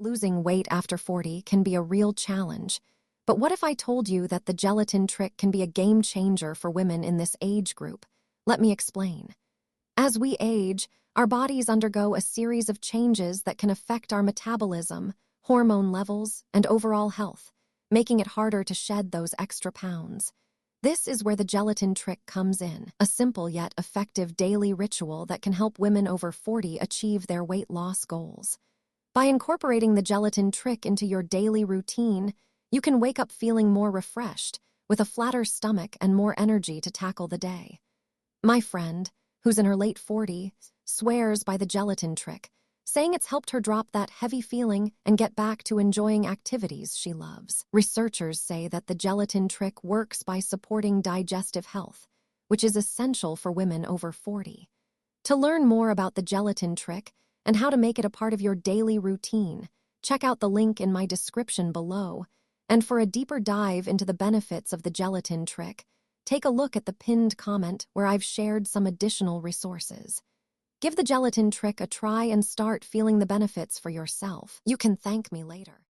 Losing weight after 40 can be a real challenge. But what if I told you that the gelatin trick can be a game changer for women in this age group? Let me explain. As we age, our bodies undergo a series of changes that can affect our metabolism, hormone levels, and overall health, making it harder to shed those extra pounds. This is where the gelatin trick comes in, a simple yet effective daily ritual that can help women over 40 achieve their weight loss goals. By incorporating the gelatin trick into your daily routine, you can wake up feeling more refreshed, with a flatter stomach and more energy to tackle the day. My friend, who's in her late 40s, swears by the gelatin trick, saying it's helped her drop that heavy feeling and get back to enjoying activities she loves. Researchers say that the gelatin trick works by supporting digestive health, which is essential for women over 40. To learn more about the gelatin trick and how to make it a part of your daily routine, check out the link in my description below. And for a deeper dive into the benefits of the gelatin trick, take a look at the pinned comment where I've shared some additional resources. Give the gelatin trick a try and start feeling the benefits for yourself. You can thank me later.